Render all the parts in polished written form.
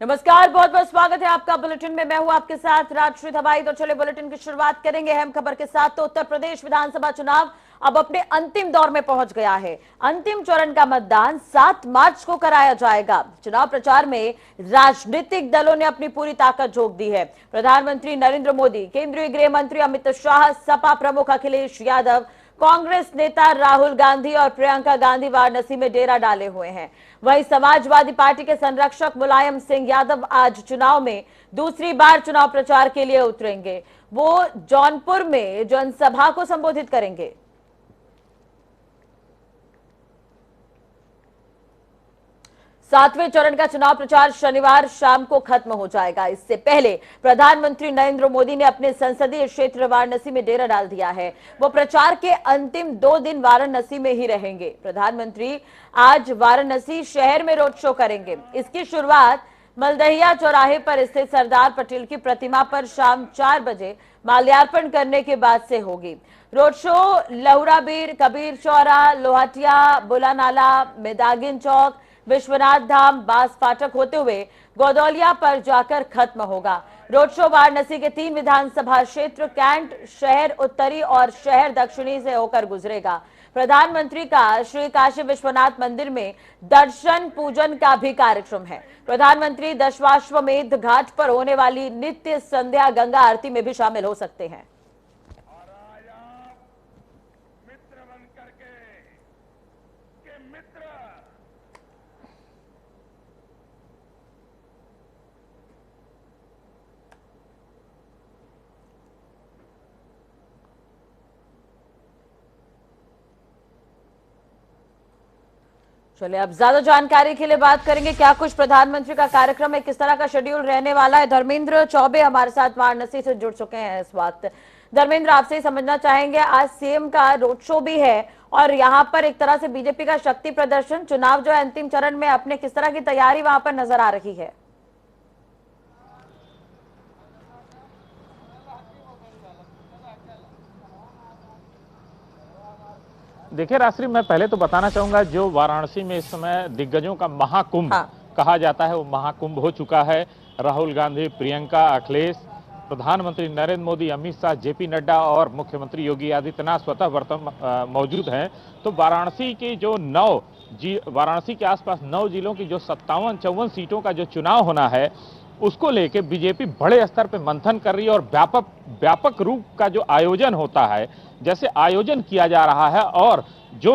नमस्कार, बहुत बहुत स्वागत है आपका बुलेटिन में। मैं हूं आपके साथ राजश्री धबाई। तो चलिए बुलेटिन की शुरुआत करेंगे अहम खबर के साथ। तो उत्तर प्रदेश विधानसभा चुनाव अब अपने अंतिम दौर में पहुंच गया है। अंतिम चरण का मतदान 7 मार्च को कराया जाएगा। चुनाव प्रचार में राजनीतिक दलों ने अपनी पूरी ताकत झोंक दी है। प्रधानमंत्री नरेंद्र मोदी, केंद्रीय गृह मंत्री अमित शाह, सपा प्रमुख अखिलेश यादव, कांग्रेस नेता राहुल गांधी और प्रियंका गांधी वाराणसी में डेरा डाले हुए हैं। वहीं समाजवादी पार्टी के संरक्षक मुलायम सिंह यादव आज चुनाव में दूसरी बार चुनाव प्रचार के लिए उतरेंगे। वो जौनपुर में जनसभा को संबोधित करेंगे। सातवें चरण का चुनाव प्रचार शनिवार शाम को खत्म हो जाएगा। इससे पहले प्रधानमंत्री नरेंद्र मोदी ने अपने संसदीय क्षेत्र वाराणसी में डेरा डाल दिया है। वो प्रचार के अंतिम 2 दिन वाराणसी में ही रहेंगे। प्रधानमंत्री आज वाराणसी शहर में रोड शो करेंगे। इसकी शुरुआत मलदहिया चौराहे पर स्थित सरदार पटेल की प्रतिमा पर शाम 4 बजे माल्यार्पण करने के बाद से होगी। रोड शो लहुराबीर, कबीर चौरा, लोहाटिया, बुलानाला, मेदागिन चौक, विश्वनाथ धाम, बास फाटक होते हुए गोदौलिया पर जाकर खत्म होगा। रोड शो वाराणसी के 3 विधानसभा क्षेत्र कैंट, शहर उत्तरी और शहर दक्षिणी से होकर गुजरेगा। प्रधानमंत्री का श्री काशी विश्वनाथ मंदिर में दर्शन पूजन का भी कार्यक्रम है। प्रधानमंत्री दशाश्वमेध घाट पर होने वाली नित्य संध्या गंगा आरती में भी शामिल हो सकते हैं। चलिए अब ज्यादा जानकारी के लिए बात करेंगे क्या कुछ प्रधानमंत्री का कार्यक्रम है, किस तरह का शेड्यूल रहने वाला है। धर्मेंद्र चौबे हमारे साथ वाराणसी से जुड़ चुके हैं इस वक्त। धर्मेंद्र, आपसे ही समझना चाहेंगे, आज सीएम का रोड शो भी है और यहाँ पर एक तरह से बीजेपी का शक्ति प्रदर्शन, चुनाव जो है अंतिम चरण में, अपने किस तरह की तैयारी वहां पर नजर आ रही है? देखिए रात्रि, मैं पहले तो बताना चाहूंगा, जो वाराणसी में इस समय दिग्गजों का महाकुंभ कहा जाता है वो महाकुंभ हो चुका है। राहुल गांधी, प्रियंका, अखिलेश, प्रधानमंत्री नरेंद्र मोदी, अमित शाह, जेपी नड्डा और मुख्यमंत्री योगी आदित्यनाथ स्वतः वर्तमान मौजूद हैं। तो वाराणसी की जो वाराणसी के आसपास 9 जिलों की जो 57-54 सीटों का जो चुनाव होना है, उसको लेके बीजेपी बड़े स्तर पे मंथन कर रही है और व्यापक रूप का जो आयोजन होता है, जैसे आयोजन किया जा रहा है। और जो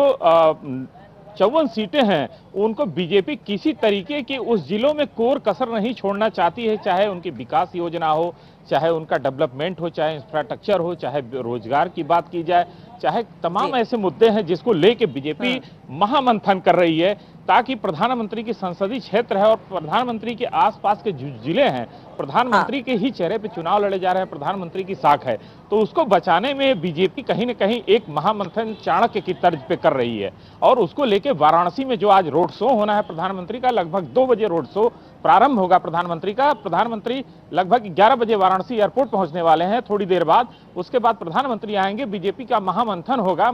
54 सीटें हैं उनको बीजेपी किसी तरीके की उस जिलों में कोर कसर नहीं छोड़ना चाहती है, चाहे उनकी विकास योजना हो, चाहे उनका डेवलपमेंट हो, चाहे इंफ्रास्ट्रक्चर हो, चाहे रोजगार की बात की जाए, चाहे तमाम ऐसे मुद्दे हैं जिसको लेके बीजेपी महामंथन कर रही है, ताकि प्रधानमंत्री की संसदीय क्षेत्र है और प्रधानमंत्री के आसपास के जो जिले हैं, प्रधानमंत्री के ही चेहरे पे चुनाव लड़े जा रहे हैं, प्रधानमंत्री की साख है, तो उसको बचाने में बीजेपी कहीं न कहीं एक महामंथन चाणक्य की तर्ज पे कर रही है। और उसको लेके वाराणसी में जो आज रोड शो होना है प्रधानमंत्री का, लगभग 2 बजे रोड शो प्रारंभ होगा प्रधानमंत्री का। प्रधानमंत्री लगभग 11 बजे वाराणसी एयरपोर्ट पहुंचने वाले हैं थोड़ी देर बाद। उसके बाद प्रधानमंत्री आएंगे, बीजेपी का महामंथन होगा,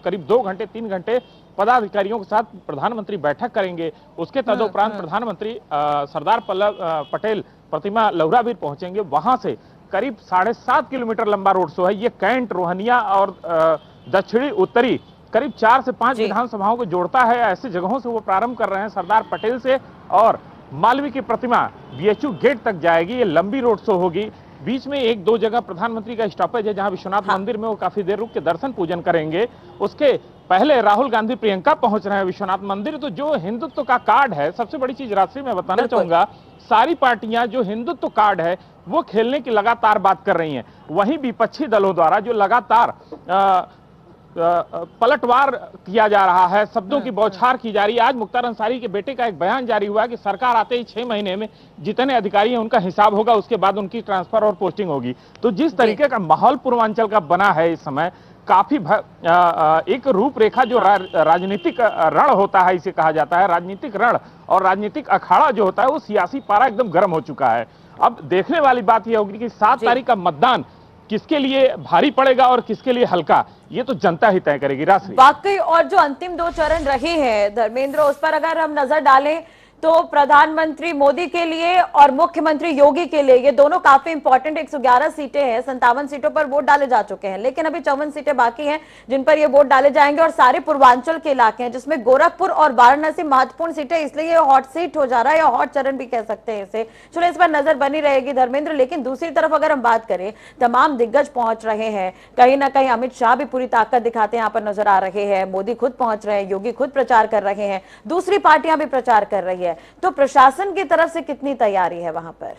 करीब 2 घंटे 3 घंटे पदाधिकारियों के साथ प्रधानमंत्री बैठक करेंगे। उसके तदुपरांत प्रधानमंत्री सरदार पटेल प्रतिमा लहुराबीर पहुंचेंगे। वहां से करीब 7.5 किलोमीटर लंबा रोड शो है। ये कैंट, रोहनिया और दक्षिणी उत्तरी करीब 4 से 5 विधानसभाओं को जोड़ता है। ऐसी जगहों से वो प्रारंभ कर रहे हैं, सरदार पटेल से, और मालवीय की प्रतिमा बीएचयू गेट तक जाएगी। ये लंबी रोड शो होगी। बीच में 1-2 जगह प्रधानमंत्री का स्टॉपेज है, जहां विश्वनाथ मंदिर में वो काफी देर रुक के दर्शन पूजन करेंगे। उसके पहले राहुल गांधी, प्रियंका पहुंच रहे हैं विश्वनाथ मंदिर। तो जो हिंदुत्व का कार्ड है, सबसे बड़ी चीज रात्रि में बताना चाहूंगा, सारी पार्टियां जो हिंदुत्व कार्ड है वो खेलने की लगातार बात कर रही हैं। वहीं विपक्षी दलों द्वारा जो लगातार पलटवार किया जा रहा है, शब्दों की बौछार की जा रही है। आज मुख्तार अंसारी के बेटे का एक बयान जारी हुआ है कि सरकार आते ही 6 महीने में जितने अधिकारी हैं उनका हिसाब होगा, उसके बाद उनकी ट्रांसफर और पोस्टिंग होगी। तो जिस तरीके का माहौल पूर्वांचल का बना है इस समय, काफी एक रूपरेखा जो राजनीतिक रण होता है, इसे कहा जाता है राजनीतिक रण, और राजनीतिक अखाड़ा जो होता है वो सियासी पारा एकदम गर्म हो चुका है। अब देखने वाली बात यह होगी कि 7 तारीख का मतदान किसके लिए भारी पड़ेगा और किसके लिए हल्का, ये तो जनता ही तय करेगी। राशि वाकई, और जो अंतिम 2 चरण रहे हैं धर्मेंद्र, उस पर अगर हम नजर डालें तो प्रधानमंत्री मोदी के लिए और मुख्यमंत्री योगी के लिए ये दोनों काफी इंपॉर्टेंट 111 सीटें हैं, 57 सीटों पर वोट डाले जा चुके हैं, लेकिन अभी 54 सीटें बाकी हैं जिन पर ये वोट डाले जाएंगे और सारे पूर्वांचल के इलाके हैं जिसमें गोरखपुर और वाराणसी महत्वपूर्ण सीटें, इसलिए ये हॉट सीट हो जा रहा है या हॉट चरण भी कह सकते हैं इसे। चलो इस पर नजर बनी रहेगी धर्मेंद्र। लेकिन दूसरी तरफ अगर हम बात करें, तमाम दिग्गज पहुंच रहे हैं, कहीं ना कहीं अमित शाह भी पूरी ताकत दिखाते यहाँ पर नजर आ रहे हैं, मोदी खुद पहुंच रहे हैं, योगी खुद प्रचार कर रहे हैं, दूसरी पार्टियां भी प्रचार कर रही है, तो प्रशासन की तरफ से कितनी तैयारी है वहां पर?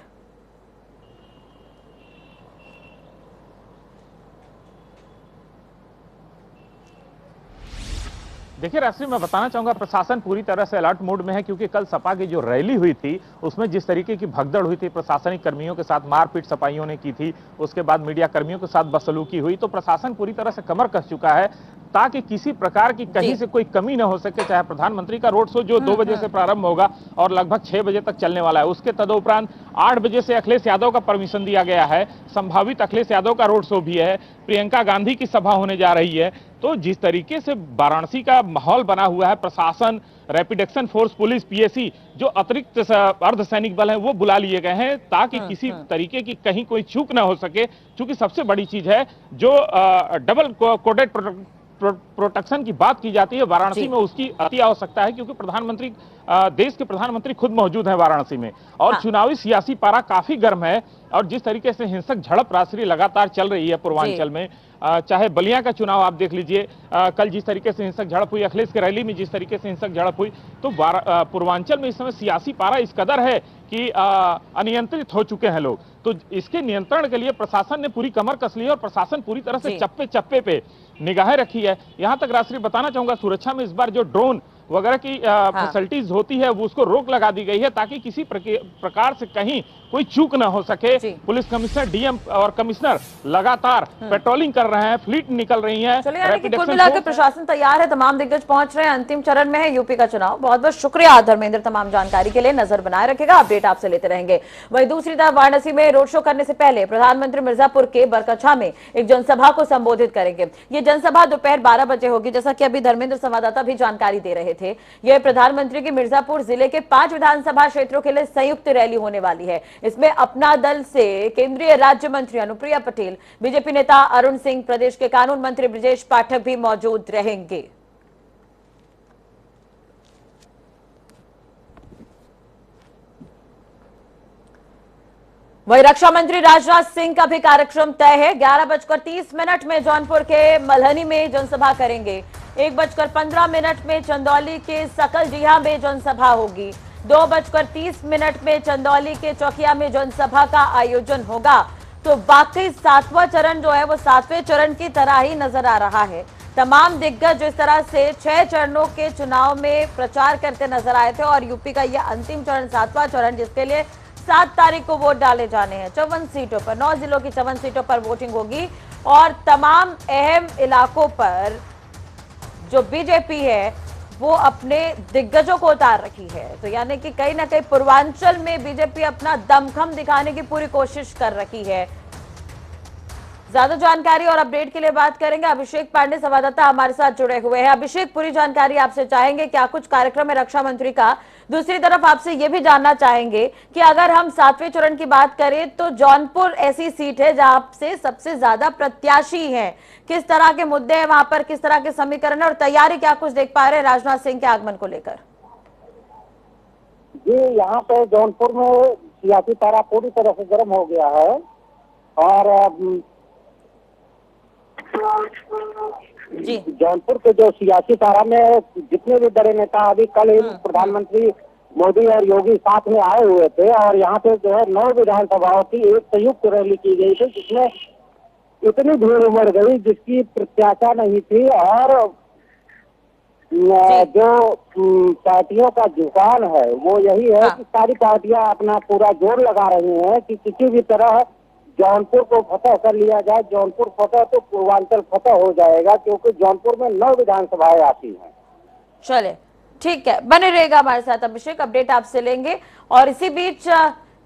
देखिए राष्ट्री, मैं बताना चाहूंगा प्रशासन पूरी तरह से अलर्ट मोड में है, क्योंकि कल सपा की जो रैली हुई थी उसमें जिस तरीके की भगदड़ हुई थी, प्रशासनिक कर्मियों के साथ मारपीट सपाइयों ने की थी, उसके बाद मीडिया कर्मियों के साथ बदसलूकी हुई, तो प्रशासन पूरी तरह से कमर कस चुका है ताकि किसी प्रकार की कहीं से कोई कमी न हो सके। चाहे प्रधानमंत्री का रोड शो जो 2 बजे से प्रारंभ होगा और लगभग 6 बजे तक चलने वाला है, उसके तदुपरांत 8 बजे से अखिलेश यादव का परमिशन दिया गया है, संभावित अखिलेश यादव का रोड शो भी है, प्रियंका गांधी की सभा होने जा रही है। तो जिस तरीके से वाराणसी का माहौल बना हुआ है, प्रशासन, rapid action force, police, PAC, जो अतिरिक्त अर्धसैनिक बल हैं वो बुला लिए गए हैं ताकि किसी तरीके की कहीं कोई चूक ना हो सके। क्योंकि सबसे बड़ी चीज है जो डबल कोडेड प्रोटेक्शन की बात की जाती है वाराणसी में, उसकी अति आवश्यकता है, क्योंकि प्रधानमंत्री, देश के प्रधानमंत्री खुद मौजूद हैं वाराणसी में और चुनावी सियासी पारा काफी गर्म है। और जिस तरीके से हिंसक झड़प राष्ट्रीय लगातार चल रही है पूर्वांचल में, चाहे बलिया का चुनाव आप देख लीजिए, कल जिस तरीके से हिंसक झड़प हुई, अखिलेश की रैली में जिस तरीके से हिंसक झड़प हुई, तो पूर्वांचल में इस समय सियासी पारा इस कदर है कि अनियंत्रित हो चुके हैं लोग। तो इसके नियंत्रण के लिए प्रशासन ने पूरी कमर कस ली है और प्रशासन पूरी तरह से चप्पे चप्पे पे निगाहें रखी है। यहां तक राष्ट्रीय बताना चाहूंगा, सुरक्षा में इस बार जो ड्रोन वगैरह की फैसिलिटीज होती है वो उसको रोक लगा दी गई है ताकि किसी प्रकार से कहीं कोई चूक ना हो सके। पुलिस कमिश्नर, डीएम और कमिश्नर लगातार पेट्रोलिंग कर रहे हैं, फ्लीट निकल रही है। चलिए, यानी कि कुल मिलाकर प्रशासन तैयार है, तमाम दिग्गज पहुंच रहे हैं, अंतिम चरण में है यूपी का चुनाव। बहुत बहुत शुक्रिया धर्मेंद्र तमाम जानकारी के लिए। नजर बनाए रखेगा, अपडेट आपसे लेते रहेंगे। वहीं दूसरी तरफ वाराणसी में रोड शो करने से पहले प्रधानमंत्री मिर्जापुर के बरकछा में एक जनसभा को संबोधित करेंगे। ये जनसभा दोपहर 12 बजे होगी, जैसा कि अभी धर्मेंद्र संवाददाता भी जानकारी दे रहे थे। यह प्रधानमंत्री की मिर्जापुर जिले के 5 विधानसभा क्षेत्रों के लिए संयुक्त रैली होने वाली है। इसमें अपना दल से केंद्रीय राज्य मंत्री अनुप्रिया पटेल, बीजेपी नेता अरुण सिंह, प्रदेश के कानून मंत्री ब्रजेश पाठक भी मौजूद रहेंगे। वही रक्षा मंत्री राजनाथ सिंह का भी कार्यक्रम तय है। 11:30 में जौनपुर के मल्हनी में जनसभा करेंगे। 1:15 में चंदौली के सकलडीहा में जनसभा होगी। 2:30 में चंदौली के चौकिया में जनसभा का आयोजन होगा। तो वाकई 7वां चरण जो है वो 7वें चरण की तरह ही नजर आ रहा है। तमाम दिग्गज जिस तरह से 6 चरणों के चुनाव में प्रचार करते नजर आए थे और यूपी का यह अंतिम चरण 7वां चरण, जिसके लिए 7 तारीख को वोट डाले जाने हैं। 54 सीटों पर, 9 जिलों की 54 सीटों पर वोटिंग होगी और तमाम अहम इलाकों पर जो बीजेपी है वो अपने दिग्गजों को उतार रखी है। तो यानी कि कहीं ना कहीं पूर्वांचल में बीजेपी अपना दमखम दिखाने की पूरी कोशिश कर रही है। ज्यादा जानकारी और अपडेट के लिए बात करेंगे, अभिषेक पांडे संवाददाता हमारे साथ जुड़े हुए हैं। अभिषेक, पूरी जानकारी आपसे चाहेंगे, क्या कुछ कार्यक्रम है रक्षा मंत्री का। दूसरी तरफ आपसे ये भी जानना चाहेंगे कि अगर हम 7वें चरण की बात करें तो जौनपुर ऐसी सीट है जहां से सबसे ज्यादा प्रत्याशी हैं, किस तरह के मुद्दे हैं वहां पर, किस तरह के समीकरण और तैयारी क्या कुछ देख पा रहे हैं राजनाथ सिंह के आगमन को लेकर? जी, यहाँ पे जौनपुर में सियासी पारा पूरी तरह से गर्म हो गया है और जौनपुर के जो सियासी पारा में जितने भी बड़े नेता अभी कल ही प्रधानमंत्री मोदी और योगी साथ में आए हुए थे और यहाँ पे जो है 9 विधानसभाओं की एक संयुक्त रैली की गई थी, जिसमें इतनी भीड़ उमड़ गई जिसकी प्रत्याशा नहीं थी। और जो पार्टियों का झुकाव है वो यही है कि सारी पार्टियां अपना पूरा जोर लगा रही हैं कि किसी भी तरह जौनपुर को फतह कर लिया जाए। जौनपुर फतह तो पूर्वांचल फतह हो जाएगा, क्योंकि जौनपुर में 9 विधानसभाएं आती हैं। चले, ठीक है, बने रहेगा हमारे साथ अभिषेक, अपडेट आपसे लेंगे। और इसी बीच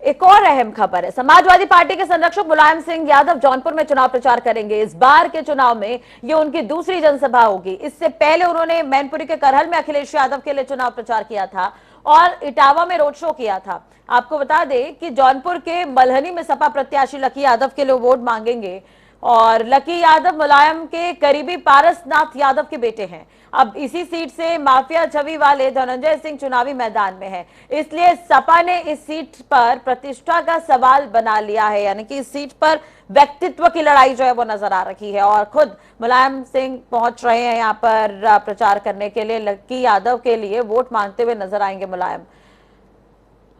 एक और अहम खबर है, समाजवादी पार्टी के संरक्षक मुलायम सिंह यादव जौनपुर में चुनाव प्रचार करेंगे। इस बार के चुनाव में ये उनकी दूसरी जनसभा होगी। इससे पहले उन्होंने मैनपुरी के करहल में अखिलेश यादव के लिए चुनाव प्रचार किया था और इटावा में रोड शो किया था। आपको बता दें कि जौनपुर के मल्हनी में सपा प्रत्याशी लकी यादव के लिए वोट मांगेंगे और लकी यादव मुलायम के करीबी पारसनाथ यादव के बेटे हैं। अब इसी सीट से माफिया छवि वाले धनंजय सिंह चुनावी मैदान में हैं, इसलिए सपा ने इस सीट पर प्रतिष्ठा का सवाल बना लिया है, यानी कि इस सीट पर व्यक्तित्व की लड़ाई जो है वो नजर आ रही है और खुद मुलायम सिंह पहुंच रहे हैं यहाँ पर प्रचार करने के लिए। लकी यादव के लिए वोट मांगते हुए नजर आएंगे मुलायम।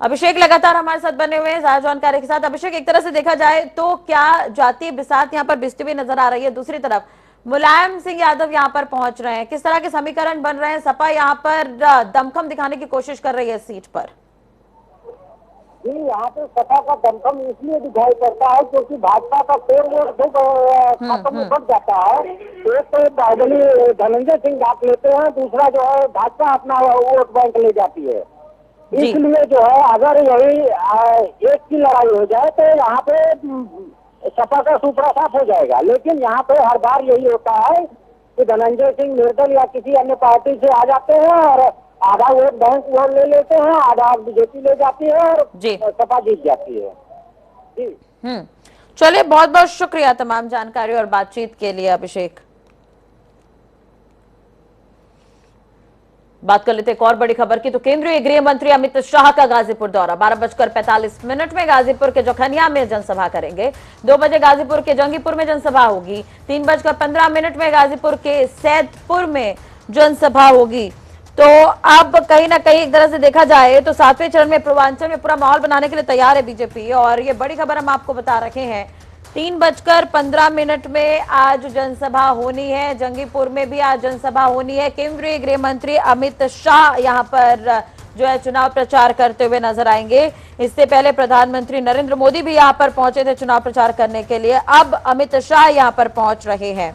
अभिषेक लगातार हमारे साथ बने हुए हैं ज्यादा जानकारी के साथ। अभिषेक, एक तरह से देखा जाए तो क्या जातीय बिसात यहाँ पर बिजती हुई नजर आ रही है, दूसरी तरफ मुलायम सिंह यादव यहाँ पर पहुंच रहे हैं, किस तरह के समीकरण बन रहे हैं? सपा यहाँ पर दमखम दिखाने की कोशिश कर रही है सीट पर। जी, यहाँ पे सपा का दमखम इसलिए दिखाई पड़ता है क्योंकि भाजपा का पेड़ वोट दो खातों में बढ़ जाता है। एक तो बाहुबली धनंजय सिंह बात लेते हैं, दूसरा जो है भाजपा अपना वोट बैंक ले जाती है। इसलिए जो है अगर यही एक की लड़ाई हो जाए तो यहाँ पे सपा का सुपड़ा साफ हो जाएगा। लेकिन यहाँ पे हर बार यही होता है कि धनंजय सिंह निर्दल या किसी अन्य पार्टी से आ जाते हैं और आधा वोट बैंक वोट ले लेते हैं, आधा बीजेपी ले जाती है और सपा जीत जाती है। जी चलिए, बहुत बहुत शुक्रिया तमाम जानकारी और बातचीत के लिए अभिषेक। बात कर लेते एक और बड़ी खबर की, तो केंद्रीय गृह मंत्री अमित शाह का गाजीपुर दौरा। 12:45 में गाजीपुर के जोखनिया में जनसभा करेंगे। 2 बजे गाजीपुर के जंगीपुर में जनसभा होगी। 3:15 में गाजीपुर के सैदपुर में जनसभा होगी। तो अब कहीं ना कहीं एक तरह से देखा जाए तो 7वें चरण में पूर्वांचल में पूरा माहौल बनाने के लिए तैयार है बीजेपी और ये बड़ी खबर हम आपको बता रखे हैं। 3:15 में आज जनसभा होनी है। जंगीपुर में भी आज जनसभा होनी है। केंद्रीय गृह मंत्री अमित शाह यहां पर जो है चुनाव प्रचार करते हुए नजर आएंगे। इससे पहले प्रधानमंत्री नरेंद्र मोदी भी यहां पर पहुंचे थे चुनाव प्रचार करने के लिए। अब अमित शाह यहां पर पहुंच रहे हैं।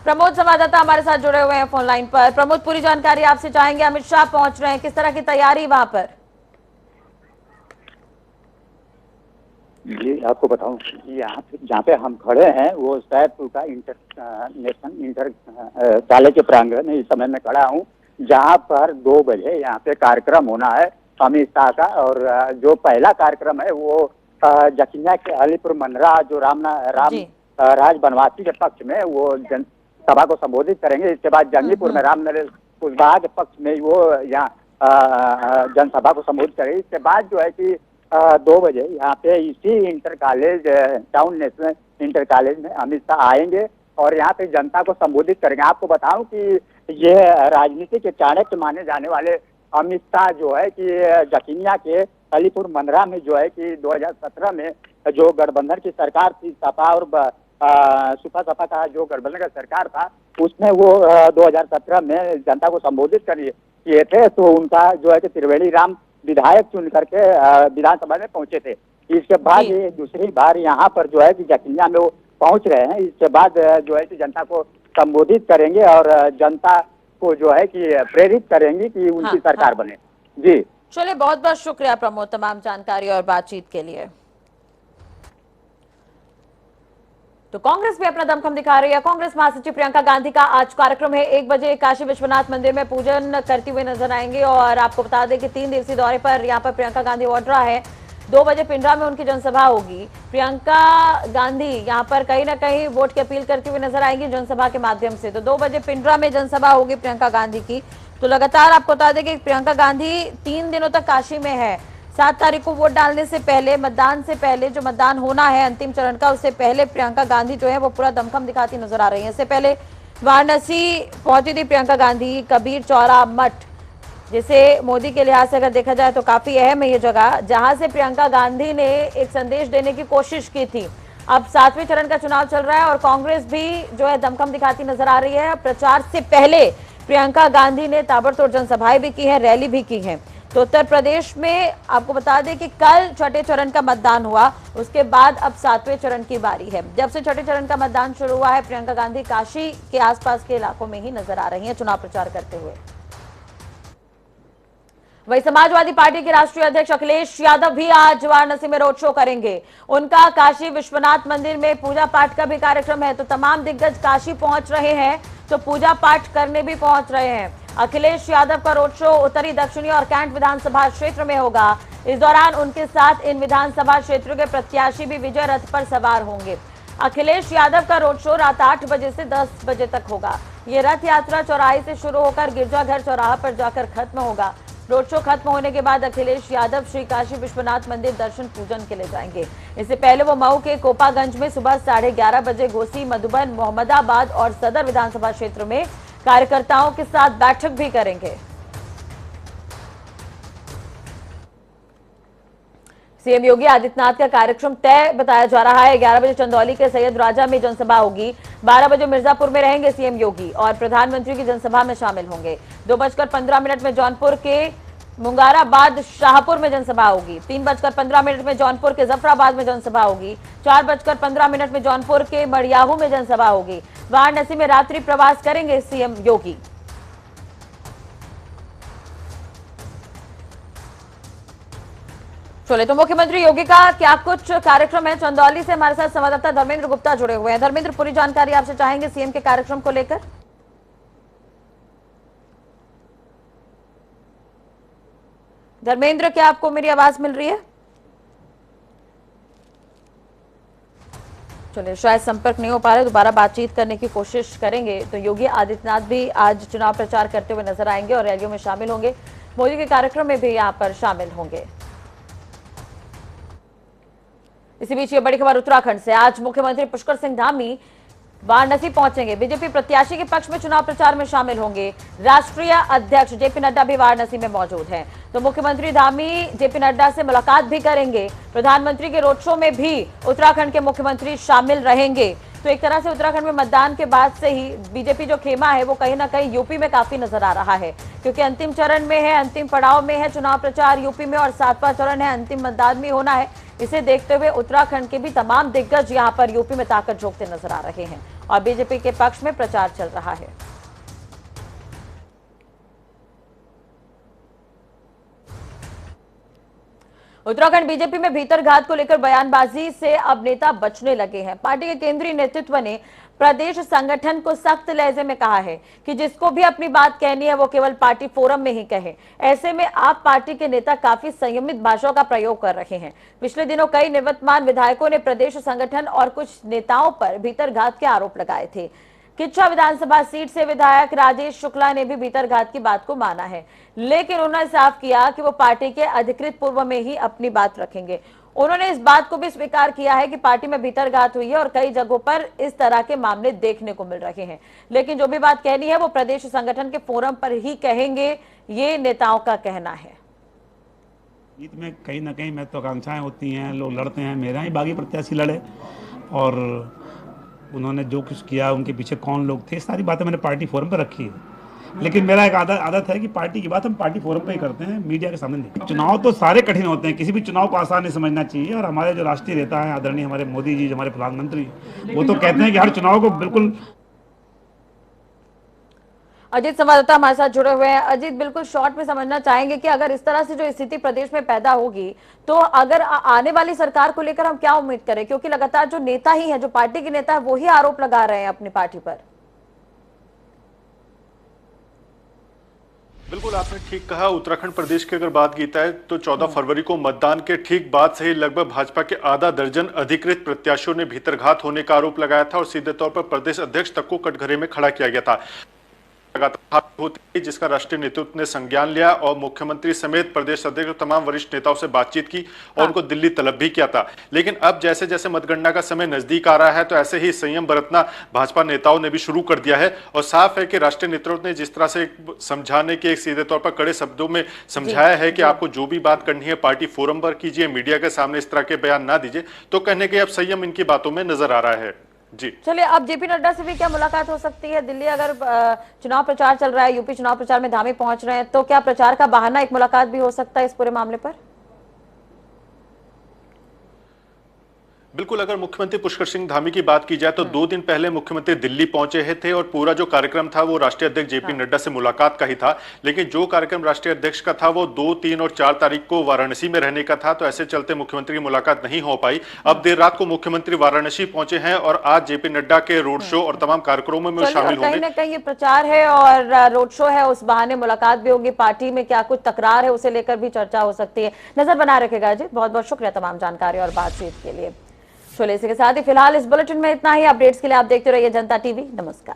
प्रमोद संवाददाता हमारे साथ जुड़े हुए हैं फोन लाइन पर। प्रमोद, पूरी जानकारी आपसे चाहेंगे। अमित शाह पहुंच रहे हैं, किस तरह की तैयारी वहां पर? जी, आपको बताऊं, यहाँ जहाँ पे हम खड़े हैं वो सैदपुर का इंटर कॉलेज के प्रांगण में इस समय मैं खड़ा हूँ, जहाँ पर 2 बजे यहाँ पे कार्यक्रम होना है अमित शाह का। और जो पहला कार्यक्रम है वो जकिया के अलीपुर मंडरा जो राज बनवासी के पक्ष में वो जनसभा को संबोधित करेंगे। इसके बाद जंगीपुर में रामनरेश कुशवाहा के पक्ष में वो यहाँ जनसभा को संबोधित करेंगे। इसके बाद जो है कि 2 बजे यहाँ पे इसी inter college town national inter college में अमित शाह आएंगे और यहाँ पे जनता को संबोधित करेंगे। आपको बताऊं कि ये राजनीति के चाणक्य माने जाने वाले अमित शाह जो है कि जकिया के अलीपुर मंडरा में जो है कि 2017 में जो गठबंधन की सरकार थी, सपा और सुपा सपा का जो गठबंधन का सरकार था, उसमें वो 2017 में जनता को संबोधित किए थे। तो उनका जो है कि त्रिवेणी राम विधायक चुन करके विधानसभा में पहुंचे थे। इसके बाद ये दूसरी बार यहाँ पर जो है कि जकिया में वो पहुंच रहे हैं। इसके बाद जो है कि जनता को संबोधित करेंगे और जनता को जो है कि प्रेरित करेंगे कि उनकी सरकार बने। जी चलिए, बहुत बहुत शुक्रिया प्रमोद तमाम जानकारी और बातचीत के लिए। तो कांग्रेस भी अपना दमखम दिखा रही है। कांग्रेस महासचिव प्रियंका गांधी का आज कार्यक्रम है। 1 बजे काशी विश्वनाथ मंदिर में पूजन करती हुए नजर आएंगे और आपको बता दें कि 3 दिवसीय दौरे पर यहां पर प्रियंका गांधी वाड्रा है। 2 बजे पिंडरा में उनकी जनसभा होगी। प्रियंका गांधी यहां पर कहीं ना कहीं वोट की अपील करती हुए नजर आएंगी जनसभा के माध्यम से। तो 2 बजे पिंडरा में जनसभा होगी प्रियंका गांधी की। तो लगातार आपको बता दें कि प्रियंका गांधी 3 दिनों तक काशी में है। 7 तारीख को वोट डालने से पहले, मतदान से पहले, जो मतदान होना है अंतिम चरण का, उससे पहले प्रियंका गांधी जो है वो पूरा दमखम दिखाती नजर आ रही है। इससे पहले वाराणसी पहुंची थी प्रियंका गांधी। कबीर चौरा मठ, जिसे मोदी के लिहाज से अगर देखा जाए तो काफी अहम है ये जगह, जहां से प्रियंका गांधी ने एक संदेश देने की कोशिश की थी। अब 7वें चरण का चुनाव चल रहा है और कांग्रेस भी जो है दमखम दिखाती नजर आ रही है। प्रचार से पहले प्रियंका गांधी ने ताबड़तोड़ जनसभाएं भी की है, रैली भी की है। तो उत्तर प्रदेश में आपको बता दें कि कल 6ठे चरण का मतदान हुआ, उसके बाद अब 7वें चरण की बारी है। जब से 6ठे चरण का मतदान शुरू हुआ है, प्रियंका गांधी काशी के आसपास के इलाकों में ही नजर आ रही हैं चुनाव प्रचार करते हुए। वही समाजवादी पार्टी के राष्ट्रीय अध्यक्ष अखिलेश यादव भी आज वाराणसी में रोड शो करेंगे। उनका काशी विश्वनाथ मंदिर में पूजा पाठ का भी कार्यक्रम है। तो तमाम दिग्गज काशी पहुंच रहे हैं तो पूजा पाठ करने भी पहुंच रहे हैं। अखिलेश यादव का रोड शो उत्तरी, दक्षिणी और कैंट विधानसभा क्षेत्र में होगा। इस दौरान उनके साथ इन विधानसभा क्षेत्रों के प्रत्याशी भी विजय रथ पर सवार होंगे। अखिलेश यादव का रोड शो रात 8 बजे से 10 बजे तक होगा। ये रथ यात्रा चौराहे से शुरू होकर गिरजाघर चौराहा पर जाकर खत्म होगा। रोड शो खत्म होने के बाद अखिलेश यादव श्री काशी विश्वनाथ मंदिर दर्शन पूजन के लिए जाएंगे। इससे पहले वो मऊ के कोपागंज में सुबह 11:30 बजे घोसी, मधुबन, मोहम्मदाबाद और सदर विधानसभा क्षेत्र में कार्यकर्ताओं के साथ बैठक भी करेंगे। सीएम योगी आदित्यनाथ का कार्यक्रम तय बताया जा रहा है। 11 बजे चंदौली के सैयद राजा में जनसभा होगी। 12 बजे मिर्जापुर में रहेंगे सीएम योगी और प्रधानमंत्री की जनसभा में शामिल होंगे। 2:15 में जौनपुर के मुंगाराबाद शाहपुर में जनसभा होगी। 3:15 में जौनपुर के जफराबाद में जनसभा होगी। 4:15 में जौनपुर के मड़ियाहू में जनसभा होगी। वाराणसी में रात्रि प्रवास करेंगे सीएम योगी। चले तो मुख्यमंत्री योगी का क्या कुछ कार्यक्रम है, चंदौली से हमारे साथ संवाददाता धर्मेंद्र गुप्ता जुड़े हुए हैं। धर्मेंद्र, पूरी जानकारी आपसे चाहेंगे सीएम के कार्यक्रम को लेकर। धर्मेंद्र, क्या आपको मेरी आवाज मिल रही है? चलिए, शायद संपर्क नहीं हो पा रहा, दोबारा बातचीत करने की कोशिश करेंगे। तो योगी आदित्यनाथ भी आज चुनाव प्रचार करते हुए नजर आएंगे और रैलियों में शामिल होंगे। मोदी के कार्यक्रम में भी यहां पर शामिल होंगे। इसी बीच ये बड़ी खबर उत्तराखंड से। आज मुख्यमंत्री पुष्कर सिंह धामी वाराणसी पहुंचेंगे। बीजेपी प्रत्याशी के पक्ष में चुनाव प्रचार में शामिल होंगे। राष्ट्रीय अध्यक्ष जेपी नड्डा भी वाराणसी में मौजूद हैं। तो मुख्यमंत्री धामी जेपी नड्डा से मुलाकात भी करेंगे। प्रधानमंत्री के रोड शो में भी उत्तराखंड के मुख्यमंत्री शामिल रहेंगे। तो एक तरह से उत्तराखंड में मतदान के बाद से ही बीजेपी जो खेमा है वो कहीं ना कहीं यूपी में काफी नजर आ रहा है, क्योंकि अंतिम चरण में है, अंतिम पड़ाव में है चुनाव प्रचार यूपी में और 7वां चरण है, अंतिम मतदान भी होना है। इसे देखते हुए उत्तराखंड के भी तमाम दिग्गज यहां पर यूपी में ताकत झोंकते नजर आ रहे हैं और बीजेपी के पक्ष में प्रचार चल रहा है। उत्तराखंड बीजेपी में भीतरघात को लेकर बयानबाजी से अब नेता बचने लगे हैं। पार्टी के केंद्रीय नेतृत्व ने प्रदेश संगठन को सख्त लहजे में कहा है कि जिसको भी अपनी बात कहनी है वो केवल पार्टी फोरम में ही कहे। ऐसे में आप पार्टी के नेता काफी संयमित भाषा का प्रयोग कर रहे हैं। पिछले दिनों कई निवर्तमान विधायकों ने प्रदेश संगठन और कुछ नेताओं पर भीतरघात के आरोप लगाए थे। किच्छा विधानसभा सीट से विधायक राजेश शुक्ला ने भी भीतरघात की बात को माना है, लेकिन उन्होंने साफ किया कि वो पार्टी के अधिकृत पूर्व में ही अपनी बात रखेंगे। उन्होंने इस बात को भी स्वीकार किया है कि पार्टी में भीतरघात हुई है और कई जगहों पर इस तरह के मामले देखने को मिल रहे हैं, लेकिन जो भी बात कहनी है वो प्रदेश संगठन के फोरम पर ही कहेंगे, ये नेताओं का कहना है। जीत में कहीं ना कहीं महत्वाकांक्षाएं होती हैं, लोग लड़ते हैं। मेरा ही बागी प्रत्याशी लड़े और उन्होंने जो कुछ किया, उनके पीछे कौन लोग थे, सारी बातें मैंने पार्टी फोरम पर रखी है। लेकिन मेरा एक आदत है कि पार्टी की बात हम पार्टी फोरम पे ही करते हैं, मीडिया के सामने नहीं। चुनाव तो सारे कठिन होते हैं, किसी भी चुनाव को आसान नहीं समझना चाहिए। और हमारे जो राष्ट्रीय नेता हैं आदरणीय हमारे मोदी जी, जो हमारे प्रधानमंत्री, वो तो कहते हैं कि हर चुनाव को बिल्कुल। अजीत संवाददाता हमारे साथ जुड़े हुए हैं। अजीत, बिल्कुल शॉर्ट में समझना चाहेंगे कि अगर इस तरह से जो स्थिति प्रदेश में पैदा होगी तो अगर आने वाली सरकार को लेकर हम क्या उम्मीद करें, क्योंकि लगातार जो नेता ही है, जो पार्टी के नेता है, वो ही आरोप लगा रहे हैं अपनी पार्टी पर। बिल्कुल आपने ठीक कहा। उत्तराखंड प्रदेश की अगर बात की जाए तो 14 फरवरी को मतदान के ठीक बाद से ही लगभग भाजपा के आधा दर्जन अधिकृत प्रत्याशियों ने भीतरघात होने का आरोप लगाया था और सीधे तौर पर प्रदेश अध्यक्ष तक को कटघरे में खड़ा किया गया था। लगातार होती, जिसका राष्ट्रीय नेतृत्व ने संज्ञान लिया और मुख्यमंत्री समेत प्रदेश अध्यक्ष और तमाम वरिष्ठ नेताओं से बातचीत की और उनको दिल्ली तलब भी किया था। लेकिन अब जैसे जैसे मतगणना का समय नजदीक आ रहा है तो ऐसे ही संयम बरतना भाजपा नेताओं ने भी शुरू कर दिया है और साफ है कि राष्ट्रीय नेतृत्व ने जिस तरह से समझाने के, एक सीधे तौर पर कड़े शब्दों में समझाया है कि आपको जो भी बात करनी है पार्टी फोरम पर कीजिए, मीडिया के सामने इस तरह के बयान ना दीजिए, तो कहने के अब संयम इनकी बातों में नजर आ रहा है। जी चलिए, अब जेपी नड्डा से भी क्या मुलाकात हो सकती है? दिल्ली अगर चुनाव प्रचार चल रहा है, यूपी चुनाव प्रचार में धामी पहुंच रहे हैं, तो क्या प्रचार का बहाना एक मुलाकात भी हो सकता है इस पूरे मामले पर? बिल्कुल, अगर मुख्यमंत्री पुष्कर सिंह धामी की बात की जाए तो 2 दिन पहले मुख्यमंत्री दिल्ली पहुंचे थे और पूरा जो कार्यक्रम था वो राष्ट्रीय अध्यक्ष जेपी नड्डा से मुलाकात का ही था। लेकिन जो कार्यक्रम राष्ट्रीय अध्यक्ष का था वो 2, 3 और 4 तारीख को वाराणसी में रहने का था, तो ऐसे चलते मुख्यमंत्री की मुलाकात नहीं हो पाई। अब देर रात को मुख्यमंत्री वाराणसी पहुंचे हैं और आज जेपी नड्डा के रोड शो और तमाम कार्यक्रमों में शामिल होंगे। कहीं ना कहीं ये प्रचार है और रोड शो है, उस बहाने मुलाकात भी होगी, पार्टी में क्या कुछ तकरार है उसे लेकर भी चर्चा हो सकती है। नजर बना रखेगा अजीत, बहुत बहुत शुक्रिया तमाम जानकारी और बातचीत के लिए। चलिए इसी के साथ ही फिलहाल इस बुलेटिन में इतना ही। अपडेट्स के लिए आप देखते रहिए जनता टीवी। नमस्कार।